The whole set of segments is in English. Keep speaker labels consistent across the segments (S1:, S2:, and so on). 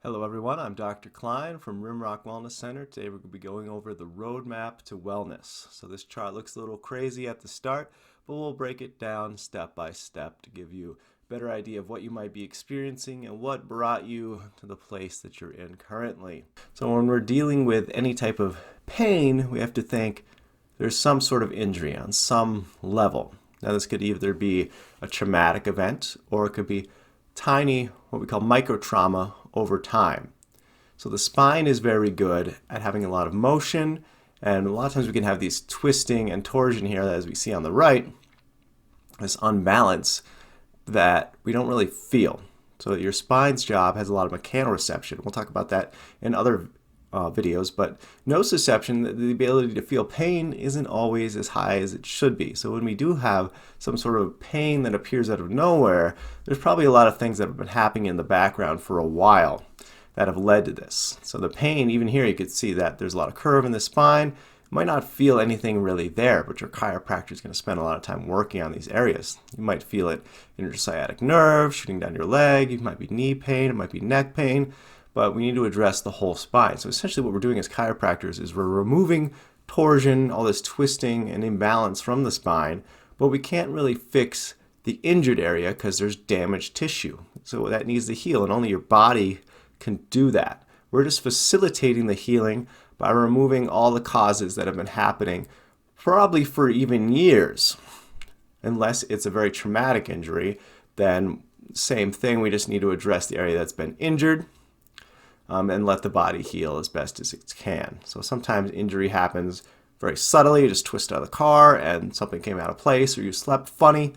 S1: Hello everyone, I'm Dr. Klein from Rimrock Wellness Center. Today we're going to be going over the roadmap to wellness. So this chart looks a little crazy at the start, but we'll break it down step by step to give you a better idea of what you might be experiencing and what brought you to the place that you're in currently. So when we're dealing with any type of pain, we have to think there's some sort of injury on some level. Now this could either be a traumatic event or it could be tiny, what we call micro trauma over time. So the spine is very good at having a lot of motion, and a lot of times we can have these twisting and torsion here, as we see on the right, this unbalance that we don't really feel. So your spine's job has a lot of mechanoreception. We'll talk about that in other videos, but nociception, the ability to feel pain, isn't always as high as it should be. So when we do have some sort of pain that appears out of nowhere, there's probably a lot of things that have been happening in the background for a while that have led to this. So the pain, even here you could see that there's a lot of curve in the spine. You might not feel anything really there, but your chiropractor is going to spend a lot of time working on these areas. You might feel it in your sciatic nerve, shooting down your leg. It might be knee pain, it might be neck pain. But we need to address the whole spine. So essentially what we're doing as chiropractors is we're removing torsion, all this twisting and imbalance from the spine, but we can't really fix the injured area because there's damaged tissue. So that needs to heal, and only your body can do that. We're just facilitating the healing by removing all the causes that have been happening probably for even years. Unless it's a very traumatic injury, then same thing, we just need to address the area that's been injured. And let the body heal as best as it can. So sometimes injury happens very subtly. You just twist out of the car and something came out of place, or you slept funny.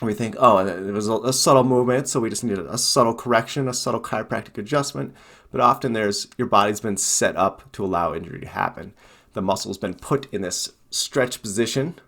S1: We think, oh, it was a subtle movement, so we just need a subtle correction, a subtle chiropractic adjustment. But often your body's been set up to allow injury to happen. The muscle's been put in this stretch position,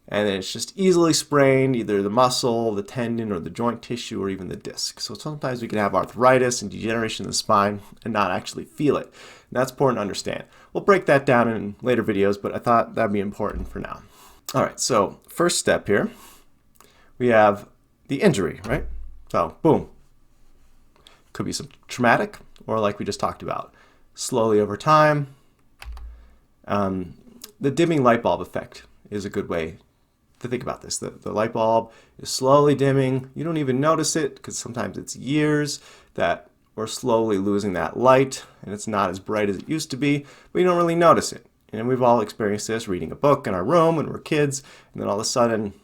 S1: and then it's just easily sprained, either the muscle, the tendon, or the joint tissue, or even the disc. So sometimes we can have arthritis and degeneration of the spine and not actually feel it. And that's important to understand. We'll break that down in later videos, but I thought that'd be important for now. All right, so first step here, we have the injury, right? So boom. Could be some traumatic, or like we just talked about, slowly over time. The dimming light bulb effect is a good way to think about this. The light bulb is slowly dimming. You don't even notice it because sometimes it's years that we're slowly losing that light and it's not as bright as it used to be, but you don't really notice it. And we've all experienced this reading a book in our room when we're kids, and then all of a sudden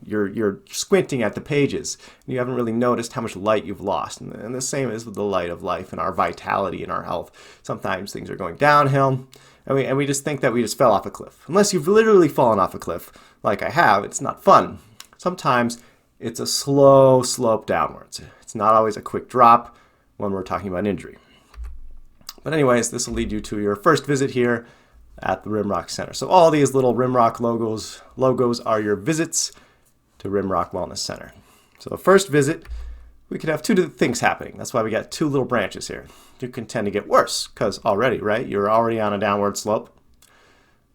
S1: you're squinting at the pages and you haven't really noticed how much light you've lost. And the same is with the light of life and our vitality and our health. Sometimes things are going downhill, and we just think that we just fell off a cliff. Unless you've literally fallen off a cliff, like I have, it's not fun. Sometimes it's a slow slope downwards. It's not always a quick drop when we're talking about injury. But anyways, this will lead you to your first visit here at the Rimrock Center. So all these little Rimrock logos are your visits to Rimrock Wellness Center. So the first visit, we could have two things happening. That's why we got two little branches here. You can tend to get worse because already, right? You're already on a downward slope.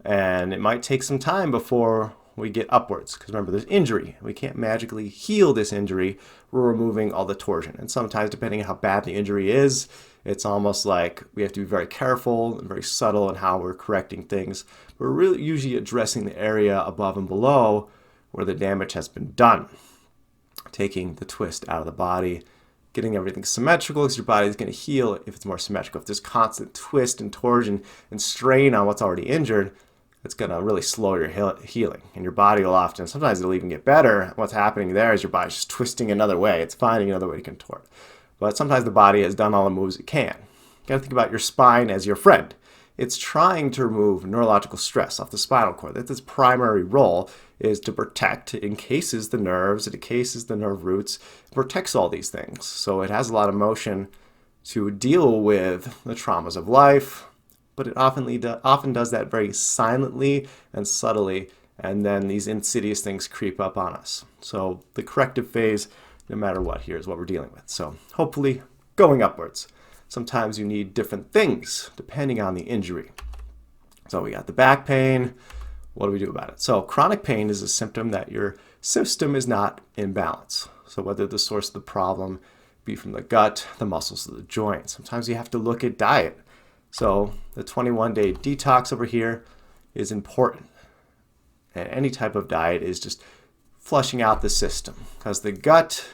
S1: And it might take some time before we get upwards. Because remember, there's injury. We can't magically heal this injury. We're removing all the torsion. And sometimes, depending on how bad the injury is, it's almost like we have to be very careful and very subtle in how we're correcting things. We're really usually addressing the area above and below where the damage has been done. Taking the twist out of the body, getting everything symmetrical, because your body is going to heal if it's more symmetrical. If there's constant twist and torsion and strain on what's already injured, it's going to really slow your healing. And your body will often, sometimes it'll even get better. What's happening there is your body's just twisting another way. It's finding another way to contort. But sometimes the body has done all the moves it can. You got to think about your spine as your friend. It's trying to remove neurological stress off the spinal cord. That's its primary role, is to protect. It encases the nerves, it encases the nerve roots, it protects all these things. So it has a lot of motion to deal with the traumas of life, but it often does that very silently and subtly, and then these insidious things creep up on us. So the corrective phase, no matter what, here is what we're dealing with. So hopefully going upwards. Sometimes you need different things depending on the injury. So we got the back pain. What do we do about it? So chronic pain is a symptom that your system is not in balance. So whether the source of the problem be from the gut, the muscles to the joints. Sometimes you have to look at diet. So the 21-day detox over here is important. And any type of diet is just flushing out the system, because the gut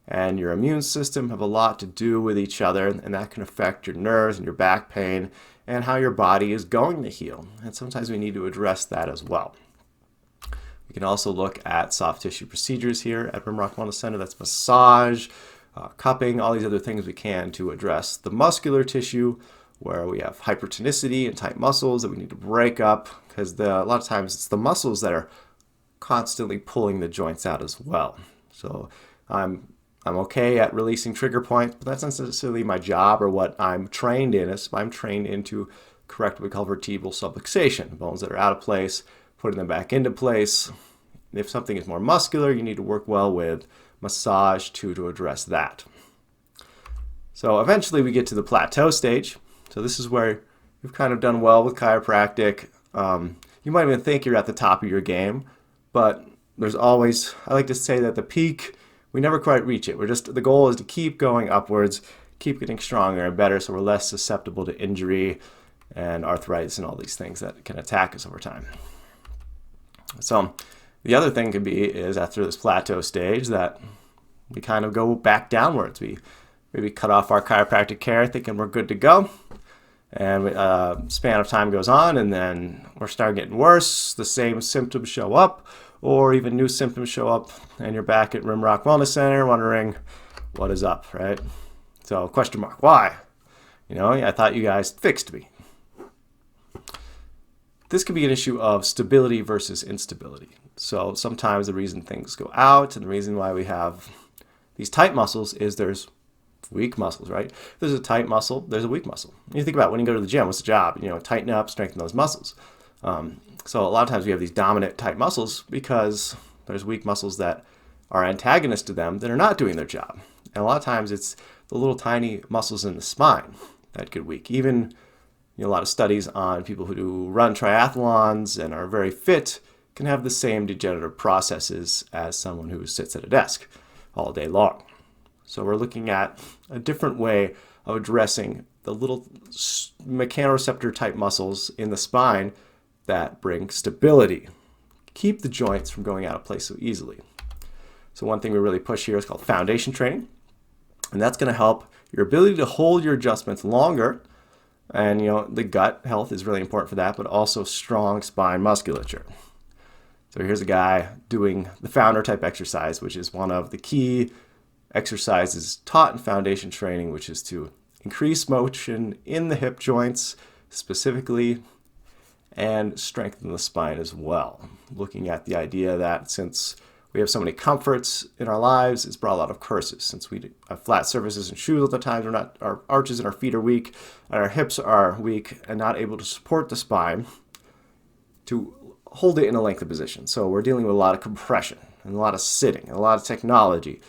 S1: and your immune system have a lot to do with each other, and that can affect your nerves and your back pain and how your body is going to heal. And sometimes we need to address that as well. We can also look at soft tissue procedures here at Rimrock Wellness Center. That's massage, cupping, all these other things we can to address the muscular tissue where we have hypertonicity and tight muscles that we need to break up, because a lot of times it's the muscles that are constantly pulling the joints out as well. So I'm okay at releasing trigger points, but that's not necessarily my job or what I'm trained in. I'm trained in to correct what we call vertebral subluxation, bones that are out of place, putting them back into place. If something is more muscular, you need to work well with massage to address that. So eventually we get to the plateau stage. So this is where you've kind of done well with chiropractic. You might even think you're at the top of your game, but there's always, I like to say that the peak, we never quite reach it. The goal is to keep going upwards, keep getting stronger and better, so we're less susceptible to injury and arthritis and all these things that can attack us over time. So the other thing could be is after this plateau stage that we kind of go back downwards. We maybe cut off our chiropractic care thinking we're good to go, and span of time goes on, and then we're starting getting worse. The same symptoms show up, or even new symptoms show up, and you're back at Rimrock Wellness Center wondering what is up, right? So question mark, why? I thought you guys fixed me. This could be an issue of stability versus instability. So sometimes the reason things go out and the reason why we have these tight muscles is there's weak muscles, right? If there's a tight muscle, there's a weak muscle. You think about when you go to the gym, what's the job? Tighten up, strengthen those muscles. So a lot of times we have these dominant tight muscles because there's weak muscles that are antagonists to them that are not doing their job. And a lot of times it's the little tiny muscles in the spine that get weak. Even a lot of studies on people who do run triathlons and are very fit can have the same degenerative processes as someone who sits at a desk all day long. So we're looking at a different way of addressing the little mechanoreceptor type muscles in the spine that bring stability, keep the joints from going out of place so easily. So one thing we really push here is called foundation training, and that's going to help your ability to hold your adjustments longer. And the gut health is really important for that, but also strong spine musculature. So here's a guy doing the founder type exercise, which is one of the key exercises taught in foundation training, which is to increase motion in the hip joints specifically and strengthen the spine as well. Looking at the idea that since we have so many comforts in our lives, it's brought a lot of curses. Since we have flat surfaces and shoes all the time, our arches and our feet are weak, and our hips are weak and not able to support the spine to hold it in a lengthened position. So we're dealing with a lot of compression and a lot of sitting and a lot of technology.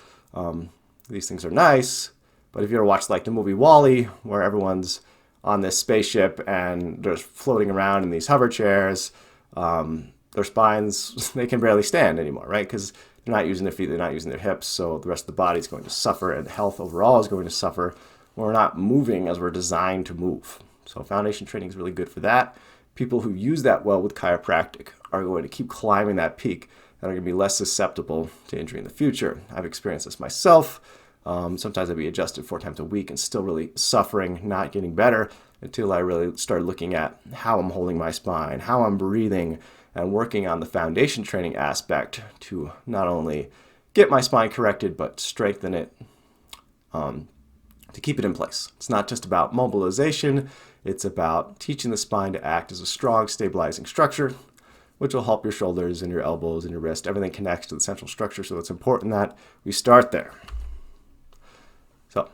S1: These things are nice, but if you ever watch like the movie WALL-E, where everyone's on this spaceship and they're floating around in these hover chairs, their spines, they can barely stand anymore, right? Because they're not using their feet, they're not using their hips, so the rest of the body is going to suffer, and health overall is going to suffer when we're not moving as we're designed to move. So foundation training is really good for that. People who use that well with chiropractic are going to keep climbing that peak and are going to be less susceptible to injury in the future. I've experienced this myself. Sometimes I'd be adjusted 4 times a week and still really suffering, not getting better, until I really started looking at how I'm holding my spine, how I'm breathing, and working on the foundation training aspect to not only get my spine corrected, but strengthen it to keep it in place. It's not just about mobilization, it's about teaching the spine to act as a strong, stabilizing structure, which will help your shoulders and your elbows and your wrist. Everything connects to the central structure, so it's important that we start there. So,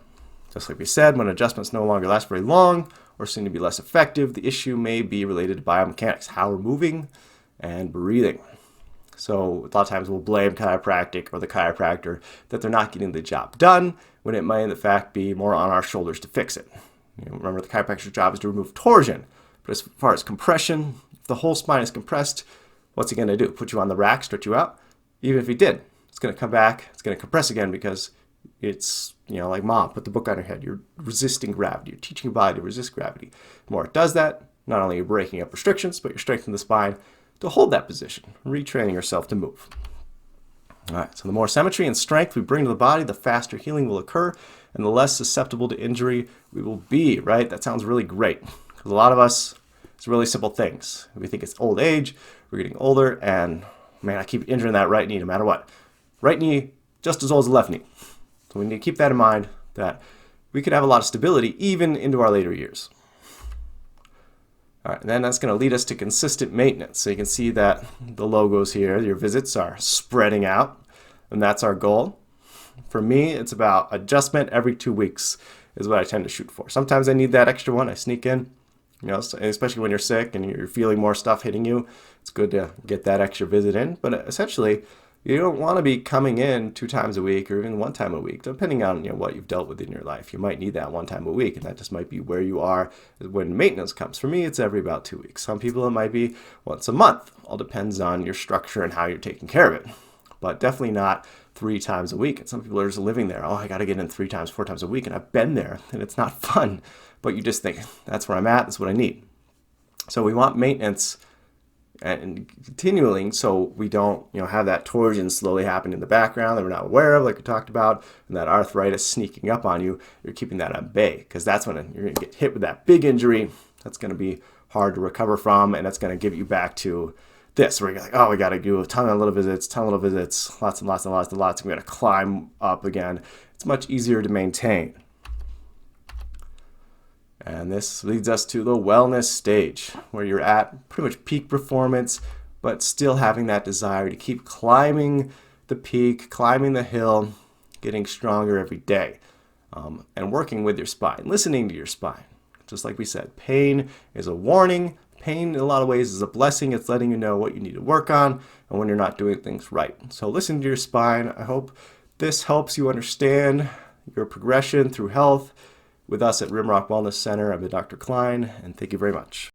S1: just like we said, when adjustments no longer last very long or seem to be less effective, the issue may be related to biomechanics, how we're moving and breathing. So a lot of times we'll blame chiropractic or the chiropractor that they're not getting the job done, when it might in fact be more on our shoulders to fix it. Remember, the chiropractor's job is to remove torsion, but as far as compression, if the whole spine is compressed, what's he going to do? Put you on the rack, stretch you out? Even if he did, it's going to come back, it's going to compress again because It's, like mom, put the book on your head. You're resisting gravity. You're teaching your body to resist gravity. The more it does that, not only are you breaking up restrictions, but you're strengthening the spine to hold that position, retraining yourself to move. All right, so the more symmetry and strength we bring to the body, the faster healing will occur and the less susceptible to injury we will be, right? That sounds really great. Because a lot of us, it's really simple things. We think it's old age, we're getting older, and man, I keep injuring that right knee no matter what. Right knee, just as old as the left knee. So we need to keep that in mind, that we could have a lot of stability even into our later years. All right, and then that's going to lead us to consistent maintenance. So you can see that the logos here, your visits are spreading out, and that's our goal. For me, it's about adjustment every 2 weeks is what I tend to shoot for. Sometimes I need that extra one. I sneak in, especially when you're sick and you're feeling more stuff hitting you. It's good to get that extra visit in. But essentially, you don't want to be coming in 2 times a week or even 1 time a week, depending on what you've dealt with in your life. You might need that 1 time a week, and that just might be where you are when maintenance comes. For me, it's every about 2 weeks. Some people, it might be once a month. All depends on your structure and how you're taking care of it. But definitely not 3 times a week. And some people are just living there. Oh, I got to get in 3 times, 4 times a week. And I've been there, and it's not fun. But you just think, that's where I'm at. That's what I need. So we want maintenance and continuing, so we don't have that torsion slowly happen in the background that we're not aware of, like we talked about, and that arthritis sneaking up on you. You're keeping that at bay, because that's when you're going to get hit with that big injury. That's going to be hard to recover from, and that's going to give you back to this, where you're like, oh, we got to do a ton of little visits, lots and lots and lots and lots. We got to climb up again. It's much easier to maintain. And this leads us to the wellness stage, where you're at pretty much peak performance, but still having that desire to keep climbing the peak, climbing the hill, getting stronger every day, and working with your spine, listening to your spine. Just like we said, pain is a warning. Pain, in a lot of ways, is a blessing. It's letting you know what you need to work on and when you're not doing things right. So listen to your spine. I hope this helps you understand your progression through health with us at Rimrock Wellness Center. I'm Dr. Klein, and thank you very much.